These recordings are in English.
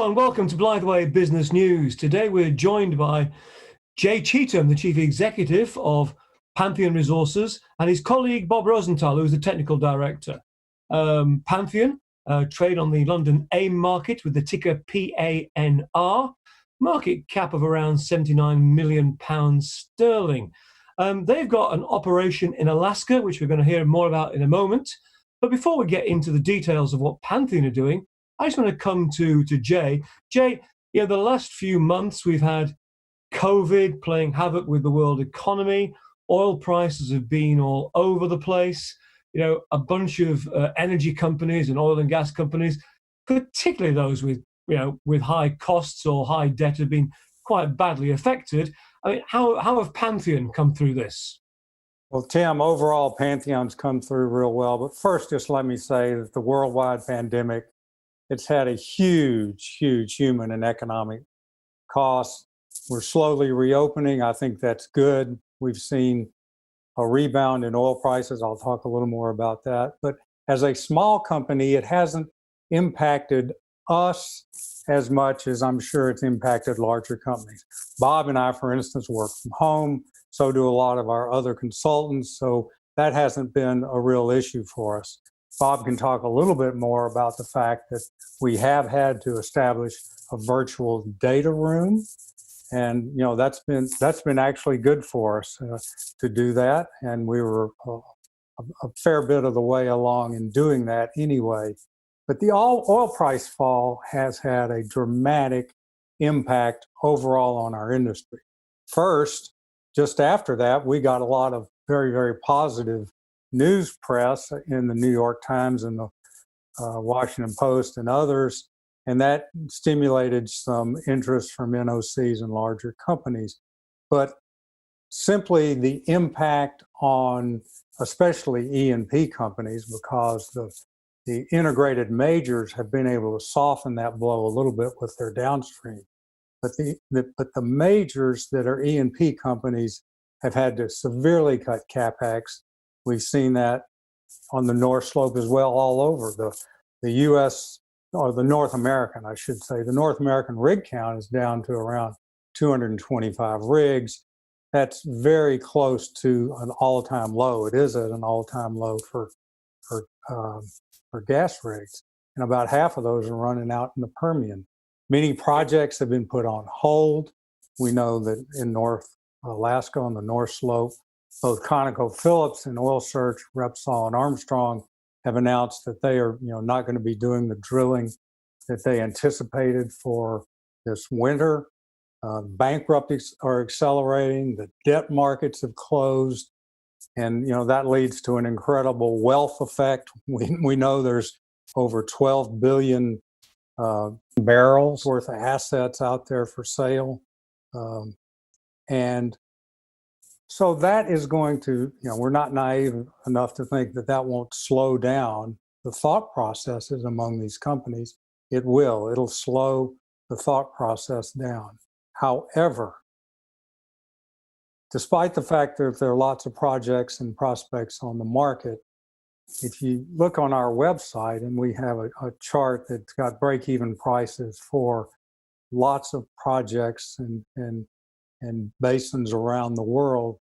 Hello and welcome to Blythe Business News. Today we're joined by Jay Cheatham, the Chief Executive of Pantheon Resources, and his colleague Bob Rosenthal, who's the Technical Director. Pantheon trade on the London AIM market with the ticker PANR, market cap of around £79 million sterling. They've got an operation in Alaska, which we're going to hear more about in a moment. But before we get into the details of what Pantheon are doing, I just want to come to Jay. Jay, the last few months we've had COVID playing havoc with the world economy. Oil prices have been all over the place. A bunch of energy companies and oil and gas companies, particularly those with high costs or high debt, have been quite badly affected. I mean, how have Pantheon come through this? Well, Tim, overall, Pantheon's come through real well. But first, just let me say that the worldwide pandemic, it's had a huge, huge human and economic cost. We're slowly reopening. I think that's good. We've seen a rebound in oil prices. I'll talk a little more about that. But as a small company, it hasn't impacted us as much as I'm sure it's impacted larger companies. Bob and I, for instance, work from home. So do a lot of our other consultants. So that hasn't been a real issue for us. Bob can talk a little bit more about the fact that we have had to establish a virtual data room. And, that's been actually good for us to do that. And we were a fair bit of the way along in doing that anyway. But the oil price fall has had a dramatic impact overall on our industry. First, just after that, we got a lot of very, very positive news press in the New York Times and the Washington Post and others, and that stimulated some interest from NOCs and larger companies. But simply the impact on especially E&P companies, because the integrated majors have been able to soften that blow a little bit with their downstream. But the majors that are E&P companies have had to severely cut CapEx. We've seen that on the North Slope as well, all over the U.S., or the North American, I should say. The North American rig count is down to around 225 rigs. That's very close to an all-time low. It is at an all-time low for gas rigs, and about half of those are running out in the Permian. Many projects have been put on hold. We know that in North Alaska on the North Slope, both ConocoPhillips and Oil Search, Repsol, and Armstrong have announced that they are, not going to be doing the drilling that they anticipated for this winter. Bankruptcies are accelerating. The debt markets have closed, and that leads to an incredible wealth effect. We know there's over 12 billion barrels worth of assets out there for sale, and so that is going to, we're not naive enough to think that that won't slow down the thought processes among these companies. It will. It'll slow the thought process down. However, despite the fact that there are lots of projects and prospects on the market, if you look on our website, and we have a chart that's got break-even prices for lots of projects and basins around the world,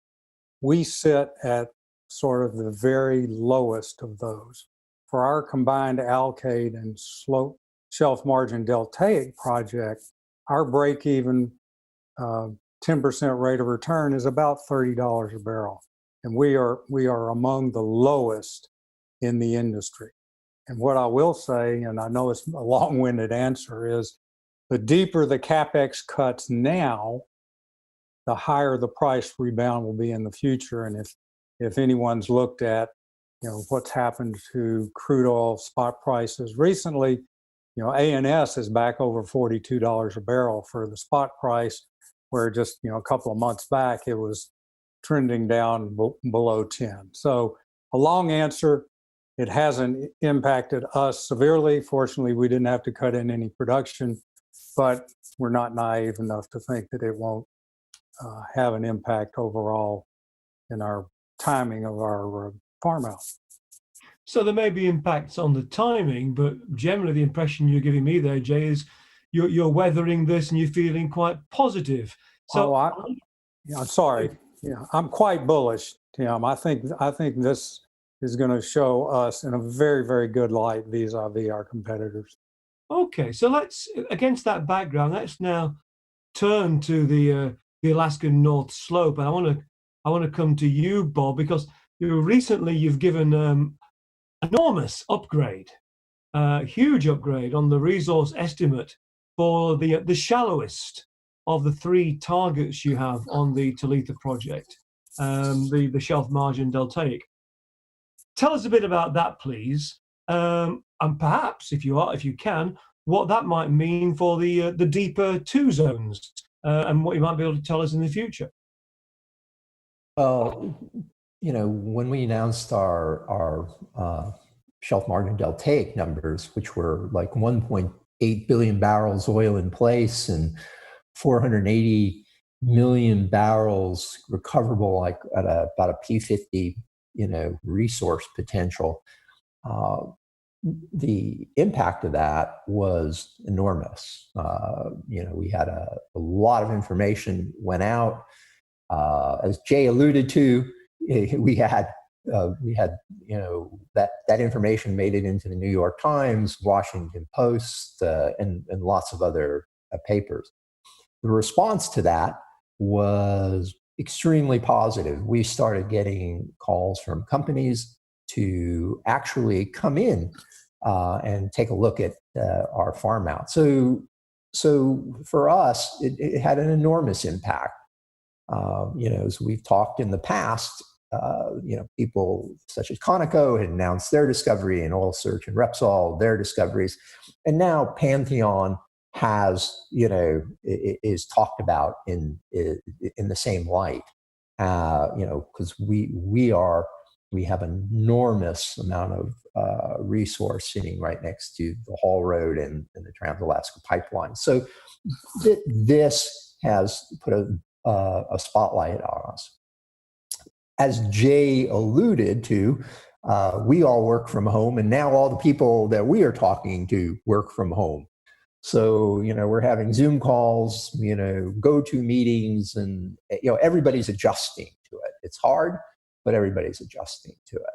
we sit at sort of the very lowest of those. For our combined Alkaid and Slope Shelf Margin Deltaic project, our break-even 10% rate of return is about $30 a barrel. And we are among the lowest in the industry. And what I will say, and I know it's a long-winded answer, is the deeper the CapEx cuts now, the higher the price rebound will be in the future. And if anyone's looked at, what's happened to crude oil spot prices recently, ANS is back over $42 a barrel for the spot price, where just, a couple of months back, it was trending down below 10. So a long answer, it hasn't impacted us severely. Fortunately, we didn't have to cut in any production, but we're not naive enough to think that it won't have an impact overall in our timing of our farm out. So there may be impacts on the timing, but generally the impression you're giving me there, Jay, is you're weathering this and you're feeling quite positive. So, I'm sorry. Yeah, I'm quite bullish, Tim. I think this is going to show us in a very, very good light vis-a-vis our competitors. okay, so let's, against that background, let's now turn to the Alaskan North Slope, and I want to come to you, Bob, because recently you've given enormous upgrade, huge upgrade on the resource estimate for the shallowest of the three targets you have on the Talitha project, the shelf margin deltaic. Tell us a bit about that, please, and perhaps, if you can, what that might mean for the deeper two zones, and what you might be able to tell us in the future. Well, when we announced our shelf margin deltaic numbers, which were like 1.8 billion barrels oil in place and 480 million barrels recoverable, like at about a P50, resource potential. The impact of that was enormous. We had a lot of information went out. As Jay alluded to, we had that information made it into the New York Times, Washington Post, and lots of other papers. The response to that was extremely positive. We started getting calls from companies to actually come in and take a look at our farm out. So for us, it had an enormous impact. As we've talked in the past, people such as Conoco had announced their discovery, and Oil Search and Repsol their discoveries, and now Pantheon has, is talked about in the same light, because we have an enormous amount of resource sitting right next to the Haul Road and the Trans-Alaska Pipeline. So this has put a spotlight on us. As Jay alluded to, we all work from home, and now all the people that we are talking to work from home. So, we're having Zoom calls, go-to meetings, and, everybody's adjusting to it. It's hard, but everybody's adjusting to it.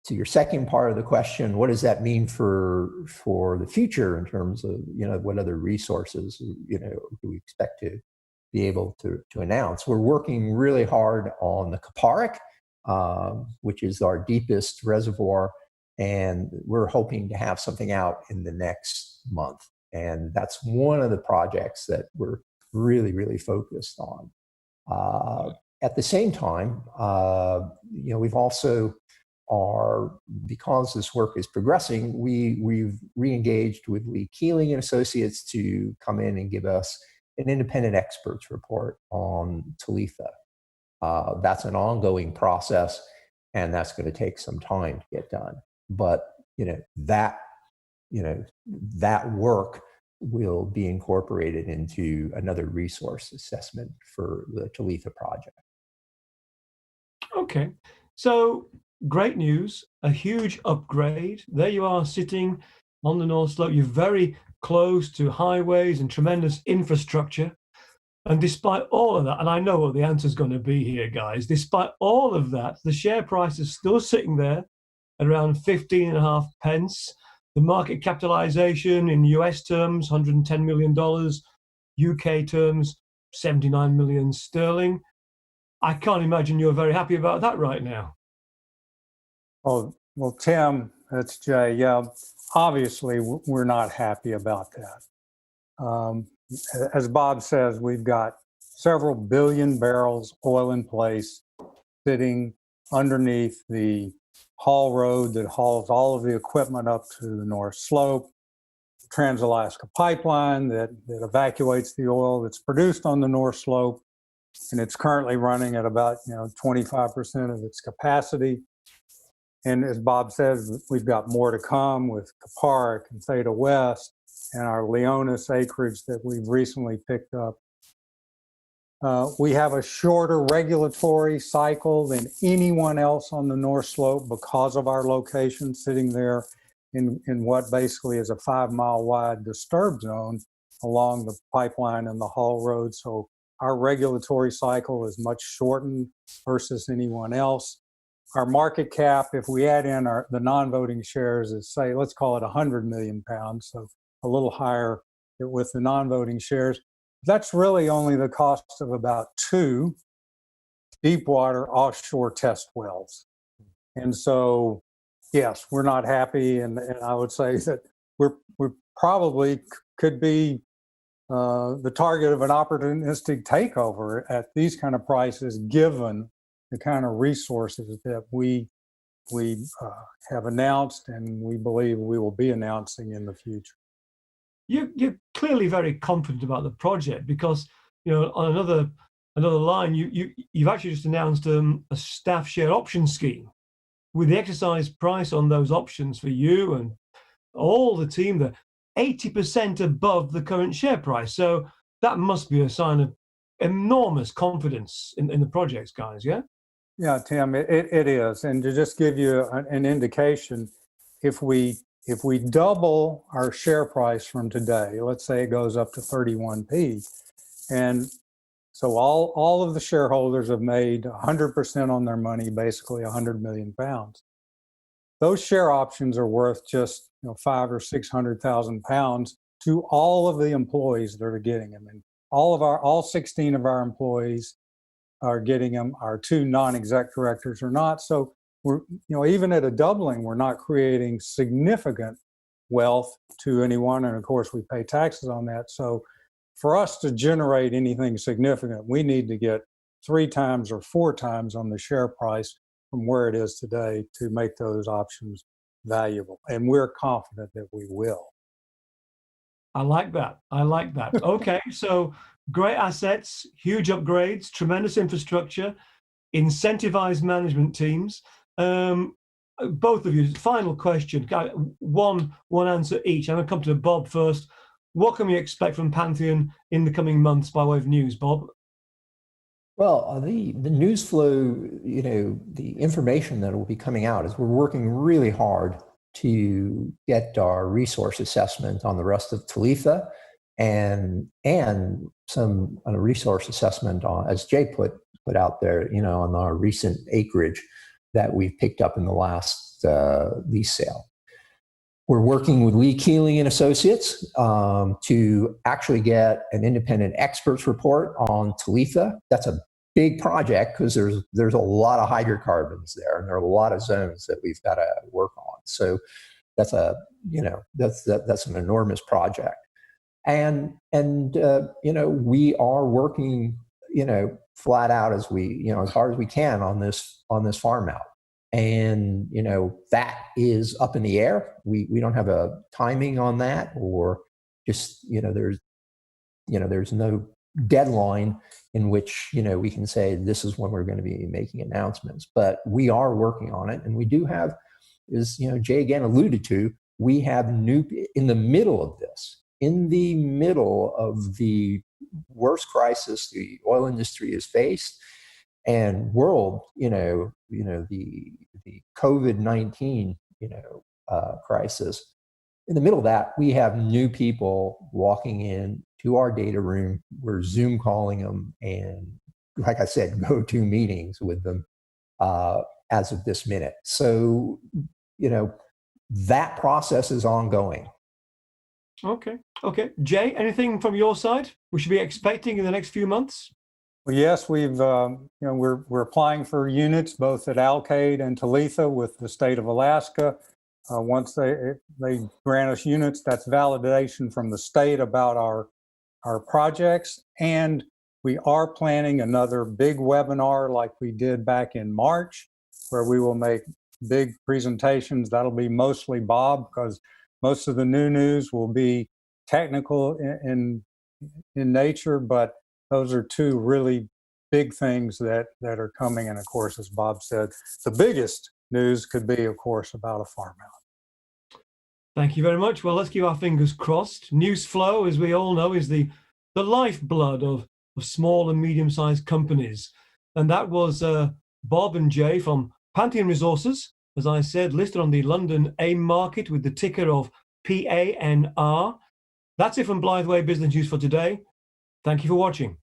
To your second part of the question, what does that mean for the future in terms of, what other resources, do we expect to be able to announce? We're working really hard on the Kaparic, which is our deepest reservoir, and we're hoping to have something out in the next month. And that's one of the projects that we're really, really focused on. At the same time, we've also because this work is progressing, we've re-engaged with Lee Keeling and Associates to come in and give us an independent experts report on Talitha. That's an ongoing process, and that's going to take some time to get done. But that work will be incorporated into another resource assessment for the Talitha project. Okay, so great news, a huge upgrade. There you are sitting on the North Slope. You're very close to highways and tremendous infrastructure. And despite all of that, and I know what the answer is going to be here, guys, despite all of that, the share price is still sitting there at around 15.5 pence. The market capitalization in US terms, $110 million, UK terms, 79 million sterling. I can't imagine you're very happy about that right now. Oh, well, Tim, that's Jay. Yeah, obviously we're not happy about that. As Bob says, we've got several billion barrels oil in place sitting underneath the haul road that hauls all of the equipment up to the North Slope, Trans-Alaska Pipeline that evacuates the oil that's produced on the North Slope, and it's currently running at about 25% of its capacity. And as Bob says, we've got more to come with Kaparic and Theta West and our Leonis acreage that we've recently picked up. We have a shorter regulatory cycle than anyone else on the North Slope because of our location sitting there in what basically is a 5-mile wide disturbed zone. along the pipeline and the haul road. So our regulatory cycle is much shortened versus anyone else. Our market cap, if we add in the non-voting shares, is, say, let's call it 100 million pounds, so a little higher with the non-voting shares. That's really only the cost of about 2 deep water offshore test wells. And so, yes, we're not happy, and I would say that we're probably could be the target of an opportunistic takeover at these kind of prices, given the kind of resources that we have announced and we believe we will be announcing in the future. You're clearly very confident about the project because, you know, on another line, you've actually just announced a staff share option scheme with the exercise price on those options for you and all the team there 80% above the current share price. So that must be a sign of enormous confidence in the projects, guys. Yeah. Yeah, Tim, it is. And to just give you an indication, if we double our share price from today, let's say it goes up to 31p, and so all of the shareholders have made 100% on their money, basically 100 million pounds. Those share options are worth just 500,000 or 600,000 pounds to all of the employees that are getting them, and all 16 of our employees are getting them. Our 2 non-exec directors are not. So we're, even at a doubling, we're not creating significant wealth to anyone. And of course, we pay taxes on that. So for us to generate anything significant, we need to get 3 times or 4 times on the share price from where it is today to make those options valuable. And we're confident that we will. I like that. Okay, so great assets, huge upgrades, tremendous infrastructure, incentivized management teams. Both of you, final question, one answer each. I'm going to come to Bob first. What can we expect from Pantheon in the coming months by way of news, Bob? Well, the news flow, the information that will be coming out is we're working really hard to get our resource assessment on the rest of Talitha and some resource assessment on, as Jay put out there, on our recent acreage that we've picked up in the last lease sale. We're working with Lee Keeling and Associates to actually get an independent experts report on Talitha. That's a big project because there's a lot of hydrocarbons there, and there are a lot of zones that we've got to work on. So that's that's an enormous project, and we are working flat out as hard as we can on this farm out. And that is up in the air. We don't have a timing on that, or just there's no deadline in which we can say this is when we're going to be making announcements. But we are working on it, and we do have, as Jay again alluded to, we have new in the middle of this, in the middle of the worst crisis the oil industry has faced. And world, the COVID-19, crisis. In the middle of that, we have new people walking in to our data room. We're Zoom calling them, and like I said, go to meetings with them as of this minute. So, that process is ongoing. Okay. Jay, anything from your side we should be expecting in the next few months? Well, yes, we're applying for units both at Alkaid and Talitha with the state of Alaska. Once they grant us units, that's validation from the state about our projects. And we are planning another big webinar like we did back in March, where we will make big presentations. That'll be mostly Bob, because most of the new news will be technical in nature, but those are 2 really big things that are coming. And of course, as Bob said, the biggest news could be, of course, about a farm out. Thank you very much. Well, let's keep our fingers crossed. News flow, as we all know, is the lifeblood of small and medium-sized companies. And that was Bob and Jay from Pantheon Resources, as I said, listed on the London AIM market with the ticker of PANR. That's it from Blythe Way Business News for today. Thank you for watching.